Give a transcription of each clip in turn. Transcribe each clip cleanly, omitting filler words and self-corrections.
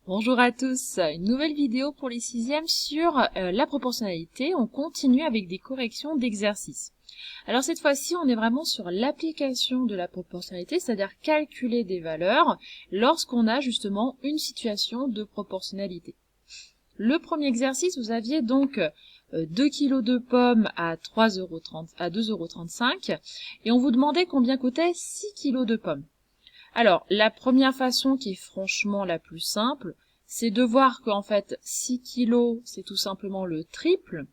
Bonjour à tous, une nouvelle vidéo pour les sixièmes sur la proportionnalité. On continue avec des corrections d'exercices. Alors cette fois-ci, on est vraiment sur l'application de la proportionnalité, c'est-à-dire calculer des valeurs lorsqu'on a justement une situation de proportionnalité. Le premier exercice, vous aviez donc 2 kg de pommes à 2,35 € et on vous demandait combien coûtait 6 kg de pommes. Alors, la première façon qui est franchement la plus simple, c'est de voir qu'en fait 6 kg, c'est tout simplement le triple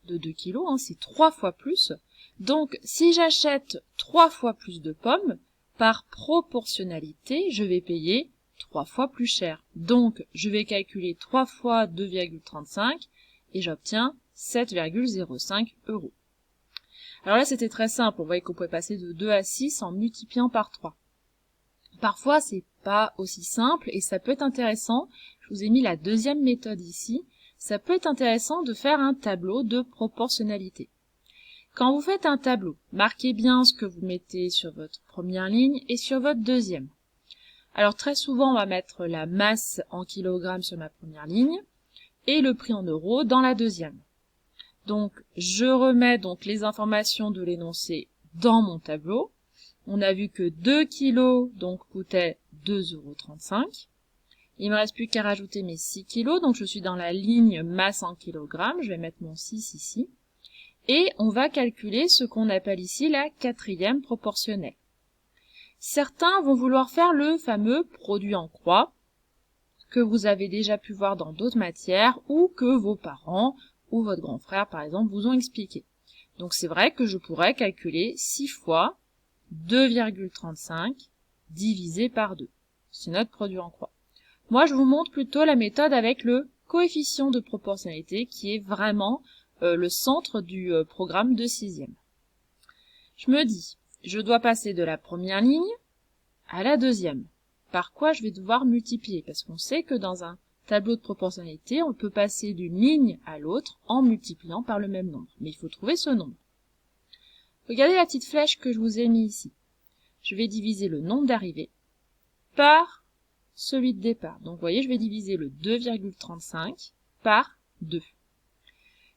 de 2 kg, c'est 3 fois plus. Donc, si j'achète 3 fois plus de pommes, par proportionnalité, je vais payer 3 fois plus cher. Donc, je vais calculer 3 fois 2,35 et j'obtiens 7,05 €. Alors là, c'était très simple. On voyait qu'on pouvait passer de 2 à 6 en multipliant par 3. Parfois, c'est pas aussi simple et ça peut être intéressant. Je vous ai mis la deuxième méthode ici. Ça peut être intéressant de faire un tableau de proportionnalité. Quand vous faites un tableau, marquez bien ce que vous mettez sur votre première ligne et sur votre deuxième. Alors très souvent, on va mettre la masse en kilogrammes sur ma première ligne et le prix en euros dans la deuxième. Donc, je remets donc les informations de l'énoncé dans mon tableau. On a vu que 2 kg donc coûtait 2,35 €. Il me reste plus qu'à rajouter mes 6 kg, donc je suis dans la ligne masse en kilogrammes, je vais mettre mon 6 ici. Et on va calculer ce qu'on appelle ici la quatrième proportionnelle. Certains vont vouloir faire le fameux produit en croix, que vous avez déjà pu voir dans d'autres matières, ou que vos parents ou votre grand frère par exemple vous ont expliqué. Donc c'est vrai que je pourrais calculer 6 fois 2,35 divisé par 2. C'est notre produit en croix. Moi, je vous montre plutôt la méthode avec le coefficient de proportionnalité qui est vraiment le centre du programme de sixième. Je me dis, je dois passer de la première ligne à la deuxième. Par quoi je vais devoir multiplier? Parce qu'on sait que dans un tableau de proportionnalité, on peut passer d'une ligne à l'autre en multipliant par le même nombre. Mais il faut trouver ce nombre. Regardez la petite flèche que je vous ai mis ici. Je vais diviser le nombre d'arrivées par celui de départ. Donc, vous voyez, je vais diviser le 2,35 par 2.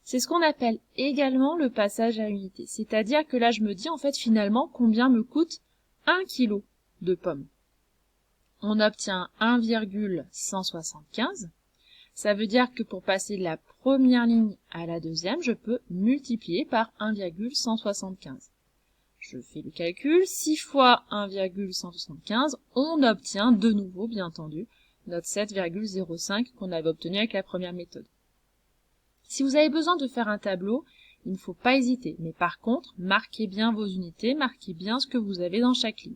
C'est ce qu'on appelle également le passage à l'unité. C'est-à-dire que là, je me dis, en fait, finalement, combien me coûte 1 kg de pommes. On obtient 1,175. Ça veut dire que pour passer de la première ligne à la deuxième, je peux multiplier par 1,175. Je fais le calcul, 6 fois 1,175, on obtient de nouveau, bien entendu, notre 7,05 qu'on avait obtenu avec la première méthode. Si vous avez besoin de faire un tableau, il ne faut pas hésiter, mais par contre, marquez bien vos unités, marquez bien ce que vous avez dans chaque ligne.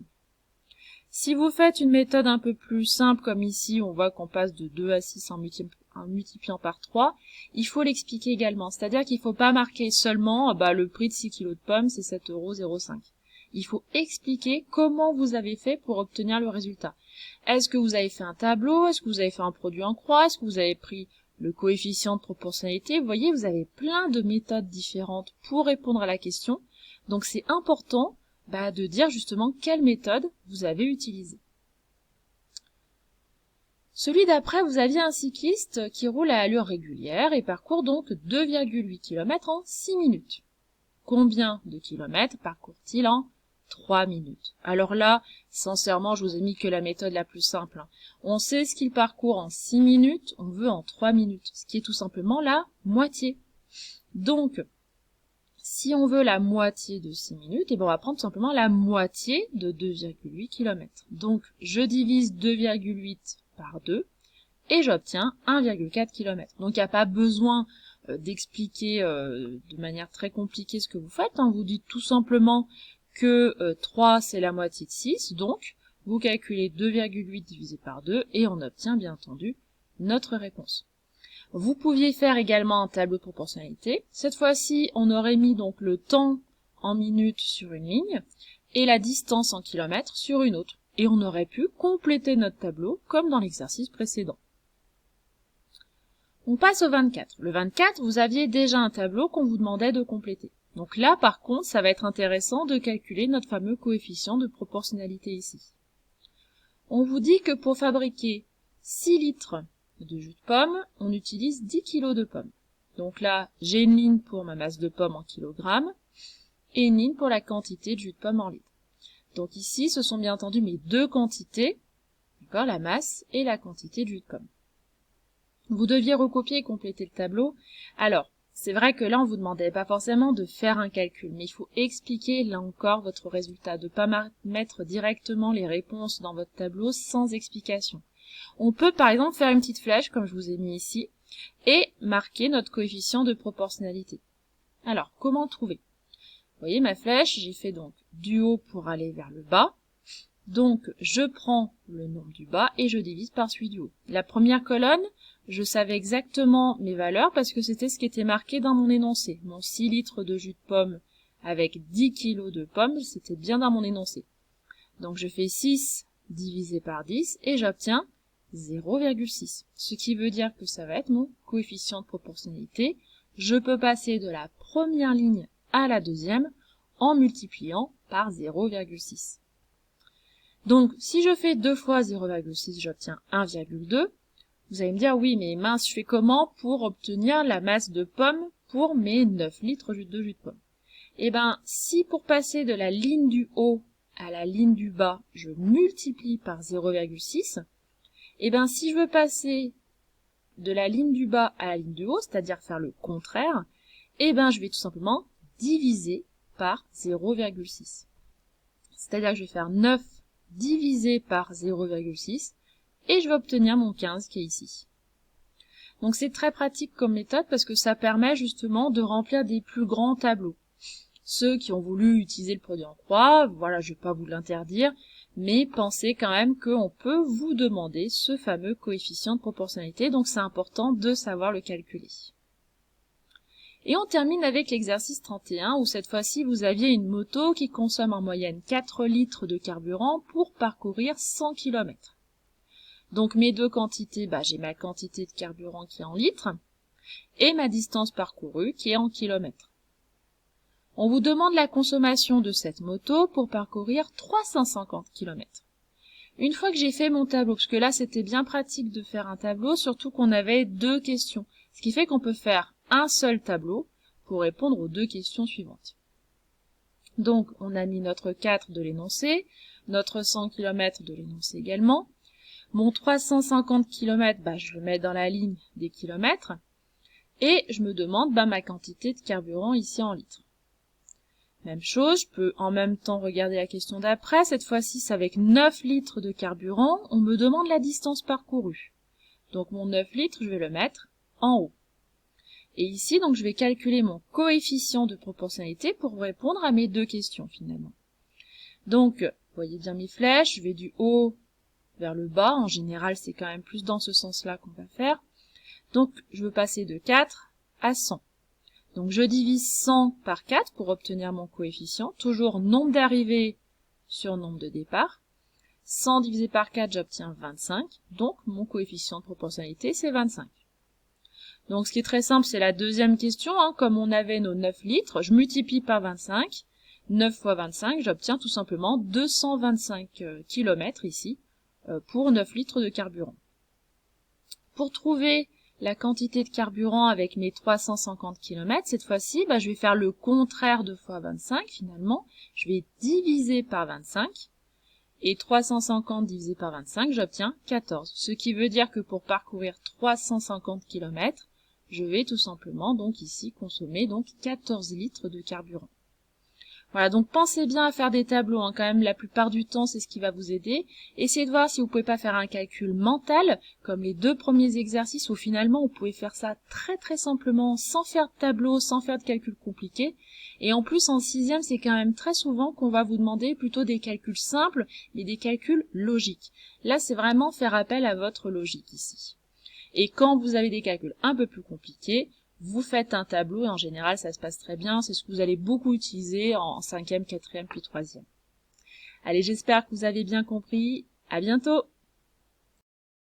Si vous faites une méthode un peu plus simple, comme ici, on voit qu'on passe de 2 à 6 en multipliant par 3, il faut l'expliquer également. C'est-à-dire qu'il ne faut pas marquer seulement le prix de 6 kg de pommes, c'est 7,05 €. Il faut expliquer comment vous avez fait pour obtenir le résultat. Est-ce que vous avez fait un tableau? Est-ce que vous avez fait un produit en croix? Est-ce que vous avez pris le coefficient de proportionnalité? Vous voyez, vous avez plein de méthodes différentes pour répondre à la question. Donc c'est important de dire justement quelle méthode vous avez utilisée. Celui d'après, vous aviez un cycliste qui roule à allure régulière et parcourt donc 2,8 km en 6 minutes. Combien de kilomètres parcourt-il en 3 minutes? Alors là, sincèrement, je vous ai mis que la méthode la plus simple. On sait ce qu'il parcourt en 6 minutes, on veut en 3 minutes, ce qui est tout simplement la moitié. Donc, si on veut la moitié de 6 minutes, on va prendre tout simplement la moitié de 2,8 km. Donc, je divise 2,8 par 2 et j'obtiens 1,4 km. Donc, il n'y a pas besoin d'expliquer de manière très compliquée ce que vous faites. Vous dites tout simplement que 3 c'est la moitié de 6, donc vous calculez 2,8 divisé par 2 et on obtient bien entendu notre réponse. Vous pouviez faire également un tableau de proportionnalité. Cette fois-ci, on aurait mis donc le temps en minutes sur une ligne et la distance en kilomètres sur une autre. Et on aurait pu compléter notre tableau comme dans l'exercice précédent. On passe au 24. Le 24, vous aviez déjà un tableau qu'on vous demandait de compléter. Donc là, par contre, ça va être intéressant de calculer notre fameux coefficient de proportionnalité ici. On vous dit que pour fabriquer 6 litres de jus de pomme, on utilise 10 kg de pommes. Donc là, j'ai une ligne pour ma masse de pommes en kilogrammes et une ligne pour la quantité de jus de pomme en litres. Donc ici, ce sont bien entendu mes deux quantités, d'accord, la masse et la quantité de jus de pomme. Vous deviez recopier et compléter le tableau. Alors, c'est vrai que là, on vous demandait pas forcément de faire un calcul, mais il faut expliquer, là encore, votre résultat, de ne pas mettre directement les réponses dans votre tableau sans explication. On peut, par exemple, faire une petite flèche, comme je vous ai mis ici, et marquer notre coefficient de proportionnalité. Alors, comment trouver? Vous voyez ma flèche, j'ai fait donc du haut pour aller vers le bas. Donc, je prends le nombre du bas et je divise par celui du haut. La première colonne, je savais exactement mes valeurs parce que c'était ce qui était marqué dans mon énoncé. Mon 6 litres de jus de pomme avec 10 kg de pommes, c'était bien dans mon énoncé. Donc, je fais 6 divisé par 10 et j'obtiens 0,6. Ce qui veut dire que ça va être mon coefficient de proportionnalité. Je peux passer de la première ligne à la deuxième en multipliant par 0,6. Donc, si je fais 2 fois 0,6, j'obtiens 1,2. Vous allez me dire, oui, mais mince, je fais comment pour obtenir la masse de pommes pour mes 9 litres de jus de pomme? Eh ben, si pour passer de la ligne du haut à la ligne du bas, je multiplie par 0,6, eh ben, si je veux passer de la ligne du bas à la ligne du haut, c'est-à-dire faire le contraire, eh ben, je vais tout simplement diviser par 0,6. C'est-à-dire que je vais faire 9 divisé par 0,6 et je vais obtenir mon 15 qui est ici. Donc c'est très pratique comme méthode parce que ça permet justement de remplir des plus grands tableaux. Ceux qui ont voulu utiliser le produit en croix, voilà, je ne vais pas vous l'interdire, mais pensez quand même qu'on peut vous demander ce fameux coefficient de proportionnalité, donc c'est important de savoir le calculer. Et on termine avec l'exercice 31, où cette fois-ci vous aviez une moto qui consomme en moyenne 4 litres de carburant pour parcourir 100 km. Donc mes deux quantités, j'ai ma quantité de carburant qui est en litres, et ma distance parcourue qui est en kilomètres. On vous demande la consommation de cette moto pour parcourir 350 km. Une fois que j'ai fait mon tableau, parce que là c'était bien pratique de faire un tableau, surtout qu'on avait deux questions, ce qui fait qu'on peut faire un seul tableau pour répondre aux deux questions suivantes. Donc on a mis notre 4 de l'énoncé, notre 100 km de l'énoncé également. Mon 350 km, je le mets dans la ligne des kilomètres. Et je me demande ma quantité de carburant ici en litres. Même chose, je peux en même temps regarder la question d'après. Cette fois-ci, c'est avec 9 litres de carburant. On me demande la distance parcourue. Donc mon 9 litres, je vais le mettre en haut. Et ici, donc, je vais calculer mon coefficient de proportionnalité pour répondre à mes deux questions finalement. Donc, vous voyez bien mes flèches, je vais du haut vers le bas. En général, c'est quand même plus dans ce sens-là qu'on va faire. Donc, je veux passer de 4 à 100. Donc, je divise 100 par 4 pour obtenir mon coefficient. Toujours nombre d'arrivées sur nombre de départ. 100 divisé par 4, j'obtiens 25. Donc, mon coefficient de proportionnalité, c'est 25. Donc, ce qui est très simple, c'est la deuxième question. Comme on avait nos 9 litres, je multiplie par 25. 9 fois 25, j'obtiens tout simplement 225 km ici pour 9 litres de carburant. Pour trouver la quantité de carburant avec mes 350 km, cette fois-ci, je vais faire le contraire de fois 25 finalement. Je vais diviser par 25. Et 350 divisé par 25, j'obtiens 14. Ce qui veut dire que pour parcourir 350 km, je vais tout simplement donc ici consommer donc 14 litres de carburant. Voilà, donc pensez bien à faire des tableaux, quand même la plupart du temps c'est ce qui va vous aider. Essayez de voir si vous pouvez pas faire un calcul mental, comme les deux premiers exercices où finalement vous pouvez faire ça très simplement, sans faire de tableau, sans faire de calcul compliqué. Et en plus en sixième, c'est quand même très souvent qu'on va vous demander plutôt des calculs simples, mais des calculs logiques. Là c'est vraiment faire appel à votre logique ici. Et quand vous avez des calculs un peu plus compliqués, vous faites un tableau et en général ça se passe très bien, c'est ce que vous allez beaucoup utiliser en 5e, 4e puis 3e. Allez, j'espère que vous avez bien compris, à bientôt!